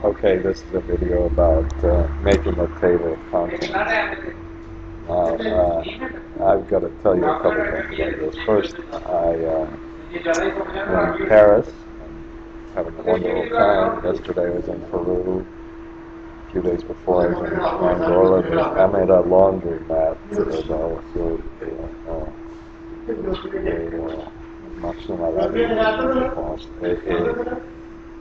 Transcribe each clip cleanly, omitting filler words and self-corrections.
Okay, this is a video about making a table of contents. Now, I've got to tell you a couple things about this. First, I am in Paris, having a wonderful time. Yesterday I was in Peru. A few days before I was in Angola. I made a laundry mat that also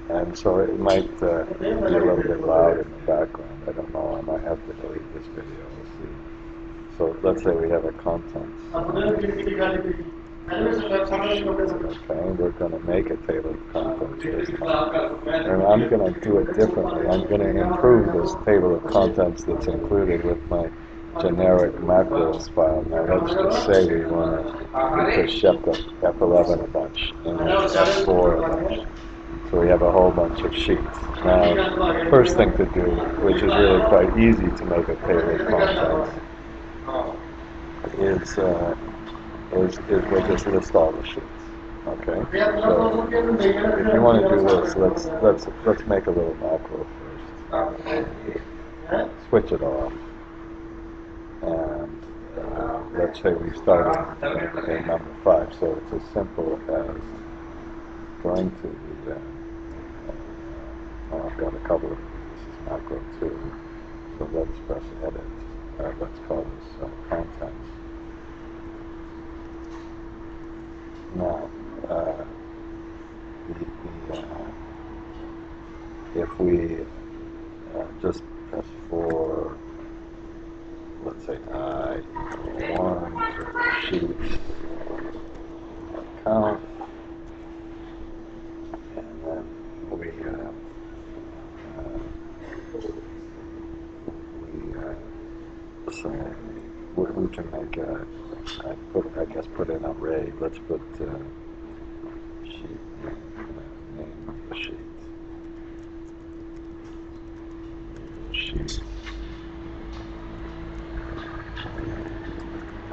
and so it might be a little bit loud in the background. I don't know. I might have to delete this video. We'll see. So let's say we have a contents. Okay, we're going to make a table of contents this time. And I'm going to do it differently. I'm going to improve this table of contents that's included with my generic macros file. Now let's just say we want to just shift the F11 a bunch and F4 a bunch. So we have a whole bunch of sheets. Now, first thing to do, which is really quite easy to make a table of contents, is we'll just list all the sheets. Okay. So if you want to do this, let's make a little macro first. Switch it off, and let's say we start in number 5. So it's as simple as going to the. I've got a couple of this is macro 2. So let's press edit. Let's call this contents. Now, if we just press for, let's say I1 sheets count, and then we say we can make I guess put in an array. Let's put sheet name of the sheet. Sheet.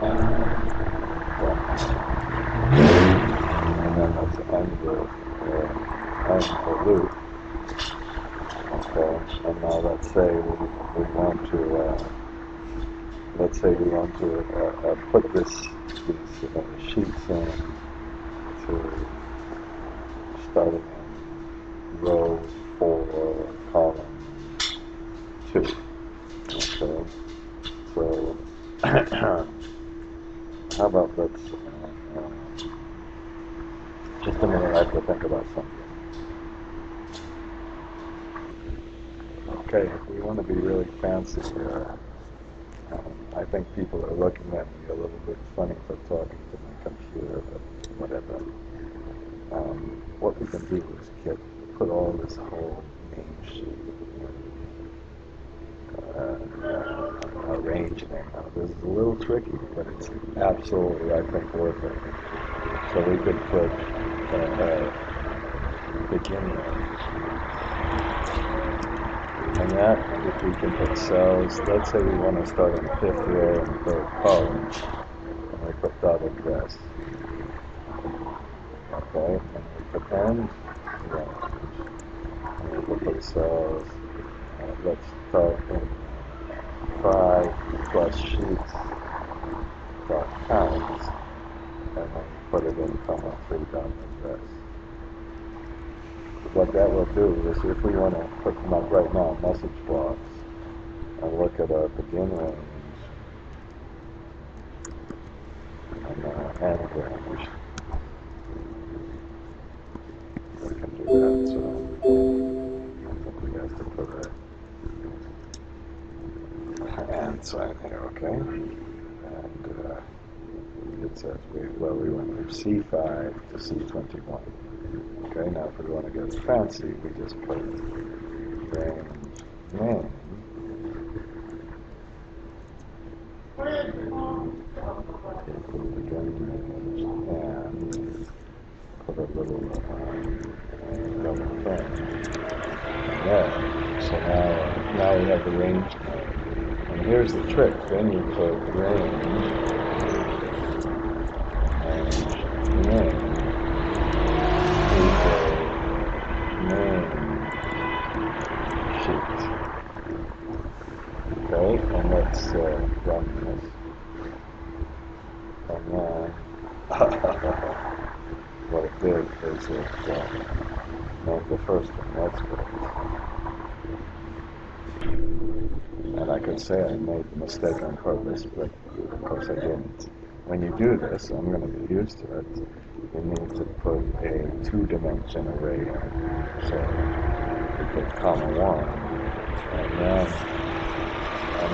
And then let's end the loop. Okay, and now let's say we want to put these sheets in to starting in row 4, column 2. Okay, so how about let's just a minute. I have to think about something. Okay, if we want to be really fancy here, I think people are looking at me a little bit funny for talking to my computer, but whatever. What we can do is put all this whole name sheet, arranging it. Now, this is a little tricky, but it's absolutely, I think, worth it. So we could put beginning. And that, if we can put cells, let's say we want to start in the 5th row and 3rd column, and we put dot address. Okay, and we put end, and we put cells. Let's start in 5 plus sheets dot counts, and then put it in comma 3 dot address. What that will do is, if we want to put them up right now, message blocks, and look at our begin range and end range, we can do that. So I think we have to put and sign here, okay? And it says we went from C5 to C21. Okay, now if we want to get fancy, we just put range name. Begin range and put a little double thing. There. So now we have the range name. And here's the trick. Then you put range name. Okay, and let's run this. And then what it did is it made the first one. That's good. And I could say I made the mistake on purpose, but of course I didn't. When you do this, I'm going to be used to it, you need to put a two-dimension array in. So you put comma 1, and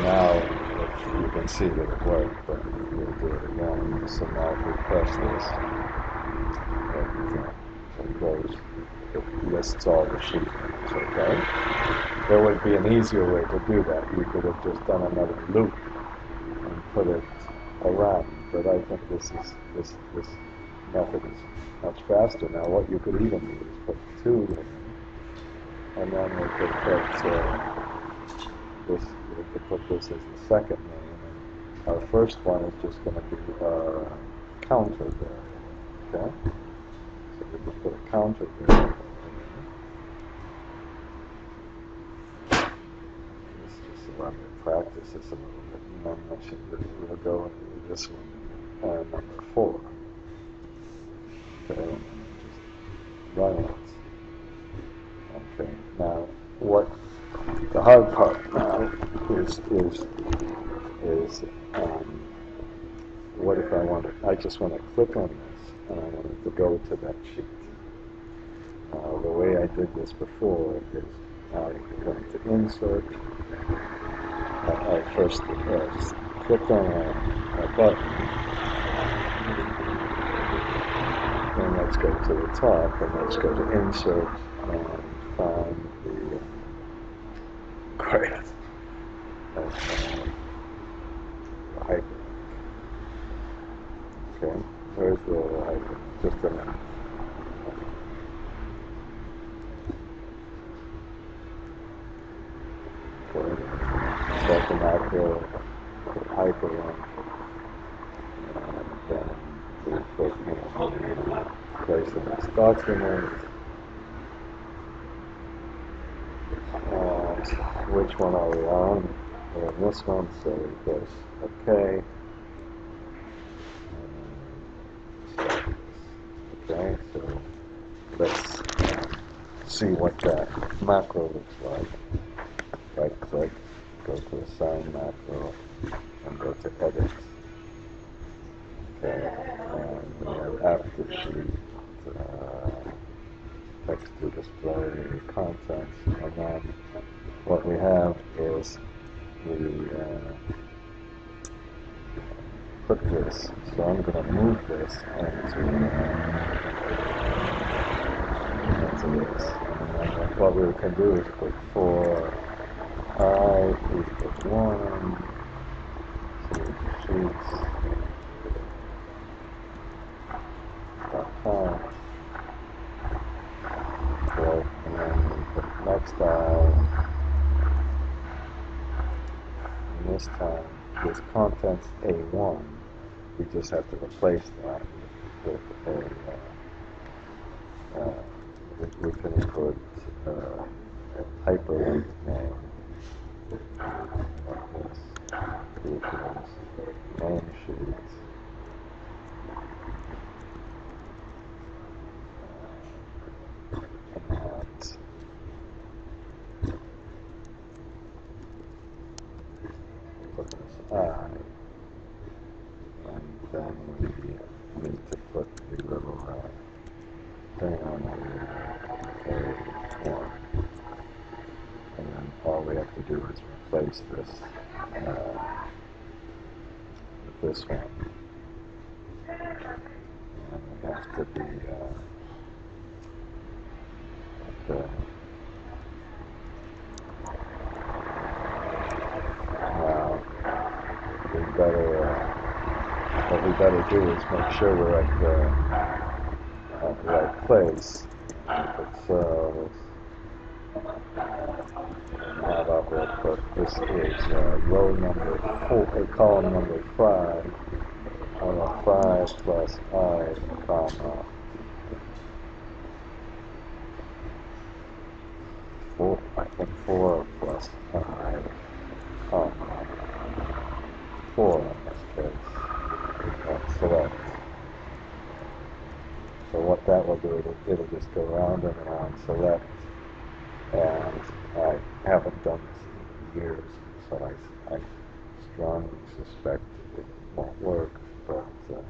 now you can see that it worked, but we'll do it again. So now if we press this, it goes, it lists all the sheet names, okay? There would be an easier way to do that. You could have just done another loop and put it around, but I think this method is much faster. Now what you could even do is put 2 in, and then we could put this as the second name, and our first one is just going to be our counter there, okay? So we just put a counter there. Let's just allow me to practice this a little bit, and then we'll go and do this one, number 4. Okay, and just run it. Okay, now what the hard part now is what if I just want to click on this and I want it to go to that sheet. The way I did this before is I'm going to insert. I first click on a button, and let's go to the top, and let's go to insert and find the great hyperlink. Okay, where's the hyperlink? Just a minute. Okay, select the macro hyperlink, and then we put in the place of this document. Which one are we on? We're on this one, so we press OK. Okay, so let's see what that macro looks like. Right click, go to Assign Macro, and go to Edit. Okay, and we have After Sheet, text to display, contents, and then what we have is we put this, so I'm going to move this into this. And then what we can do is put for I equals 1, so sheets, .const, right, and then we put next I, and this time this contents A1, we just have to replace that with we can put a hyperlink name like this, equals name sheet, and put this I, and then we need to put the little thing on the A1, and then all we have to do is replace this with this one, and we have to be okay. Now we better what we better do is make sure we're at the right place. Put cells, not output. This is row number 4, column number 5. Comma 5 plus I, comma 4. I think 4 plus I, comma turn it on. So that, and I haven't done this in years, so I strongly suspect it won't work, but I'm going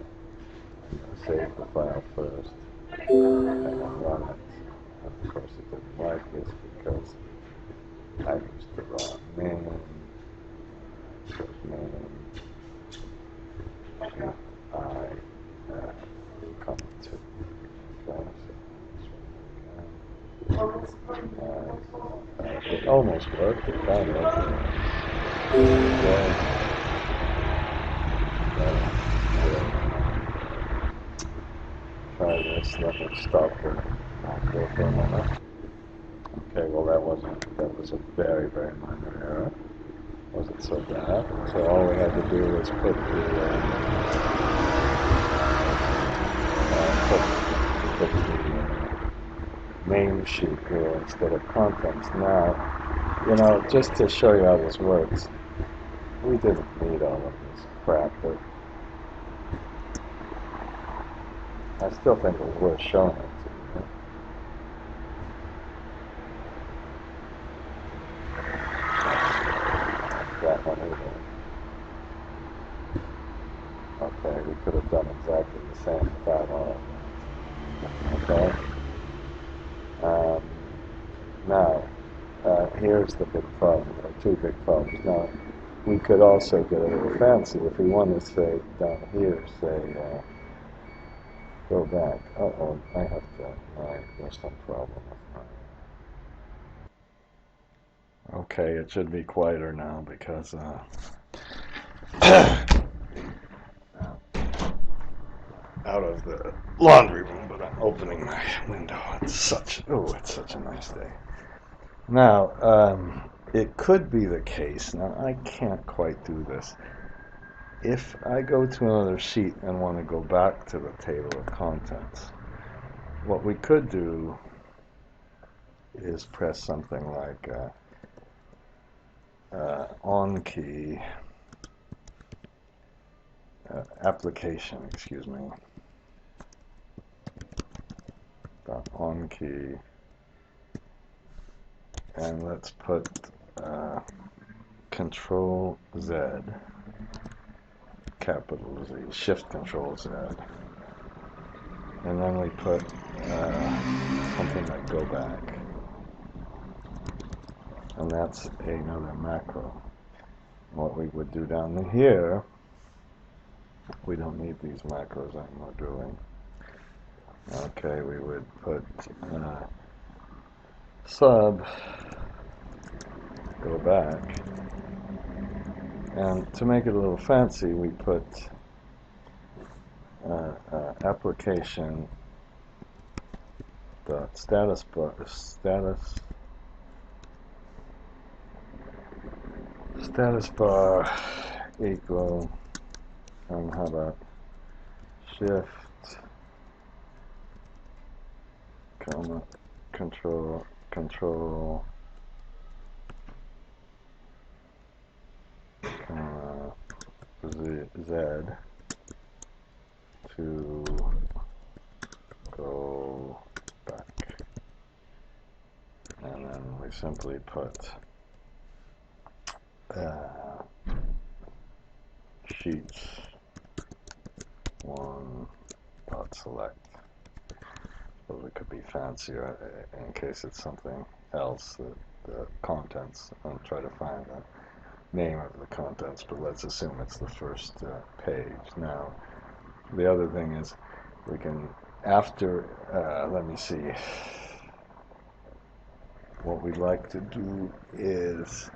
to save the file first and then run it. And of course it didn't like this because I used the wrong name. First name, sheet I, comma 2. Okay, so it almost worked, it kind of. Okay. Try this, let me stop the macro for a moment. Okay, well that was a very, very minor error. Wasn't so bad. So all we had to do was put the name sheet here instead of contents. Now, just to show you how this works, we didn't need all of this crap, but I still think it was worth showing it to you. That one either. Okay, we could have done exactly the same without all of that. Okay? Now, here's the big problem, or two big problems. Now, we could also get a little fancy if we want to say down here, say, go back. Uh-oh, I have to, there's some problem with mine. Okay, it should be quieter now because, out of the laundry room, but I'm opening my window. It's such a nice day. Now, it could be the case, now I can't quite do this. If I go to another sheet and want to go back to the table of contents, what we could do is press something like on key, application, excuse me, on key, and let's put Control Z, capital Z, Shift Control Z, and then we put something like go back, and that's another macro. What we would do down here, we don't need these macros anymore, do we? Okay, we would put sub, go back, and to make it a little fancy, we put application dot status bar equal, and how about shift comma control Z to go back, and then we simply put sheets 1 dot select. So it could be fancier in case it's something else, the contents. I'll try to find the name of the contents, but let's assume it's the first page. Now, the other thing is we can, after, let me see, what we'd like to do is,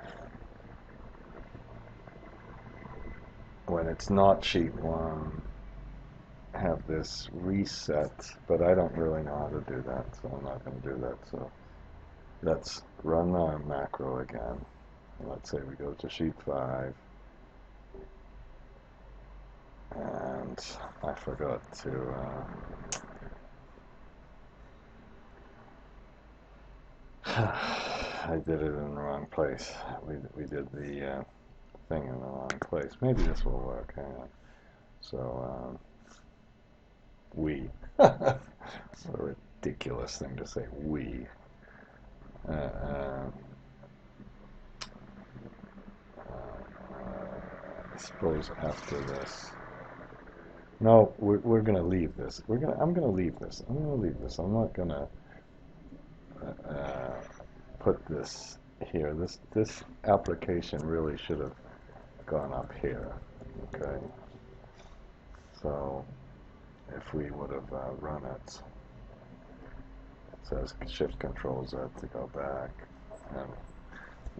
when it's not sheet 1, have this reset, but I don't really know how to do that, so I'm not going to do that. So let's run our macro again. Let's say we go to sheet 5, and I forgot to I did it in the wrong place. We did the thing in the wrong place. Maybe this will work. Hang on. So ridiculous thing to say, we. I suppose after this. No, we're gonna leave this. I'm gonna leave this. I'm gonna leave this. I'm not gonna put this here. This application really should have gone up here. Okay. So if we would have run it, it says Shift Control Z to go back, and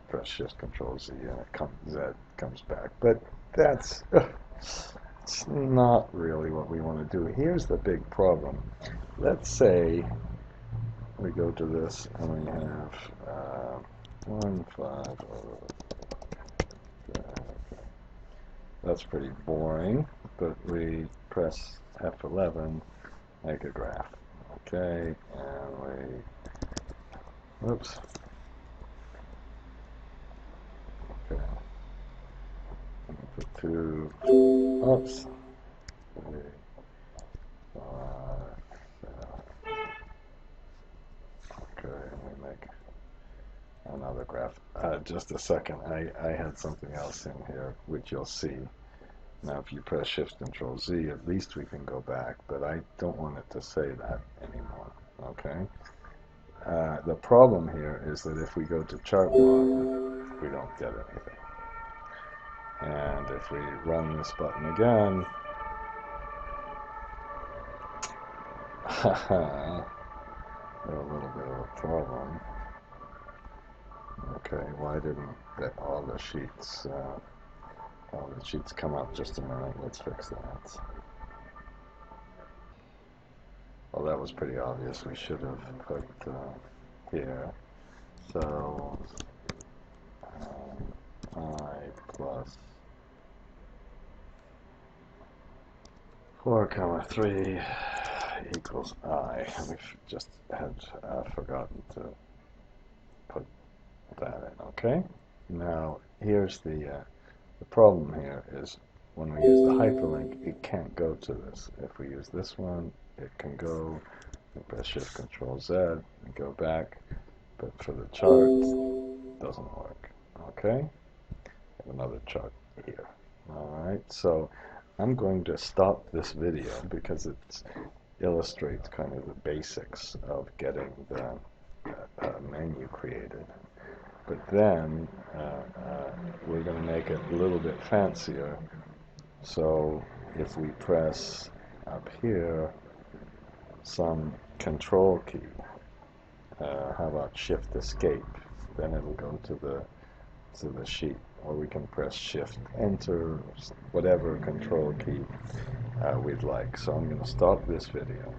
press Shift Control Z, and Z comes back. But that's it's not really what we want to do. Here's the big problem. Let's say we go to this and we have 1, 5. That's pretty boring, but we press F11, make a graph. Okay, and we, whoops. Okay, put 2, oops. 3, 5, 7. Okay, and we make another graph. Just a second, I had something else in here, which you'll see. Now if you press Shift Control Z, at least we can go back, but I don't want it to say that anymore, okay? The problem here is that if we go to chart 1, we don't get anything. And if we run this button again, a little bit of a problem. Okay, why didn't all the sheets come up? Just a minute, let's fix that. Well, that was pretty obvious. We should have put here. So I plus 4, 3 equals I. We've just had forgotten to put that in. Okay. Now here's the problem here is when we use the hyperlink, it can't go to this. If we use this one, it can go. We press Shift Control Z and go back, but for the chart, it doesn't work. Okay. Have another chart here. All right. So I'm going to stop this video because it illustrates kind of the basics of getting the menu created. But then we're going to make it a little bit fancier. So if we press up here some control key, how about Shift Escape? Then it'll go to the sheet. Or we can press Shift Enter, whatever control key we'd like. So I'm going to stop this video.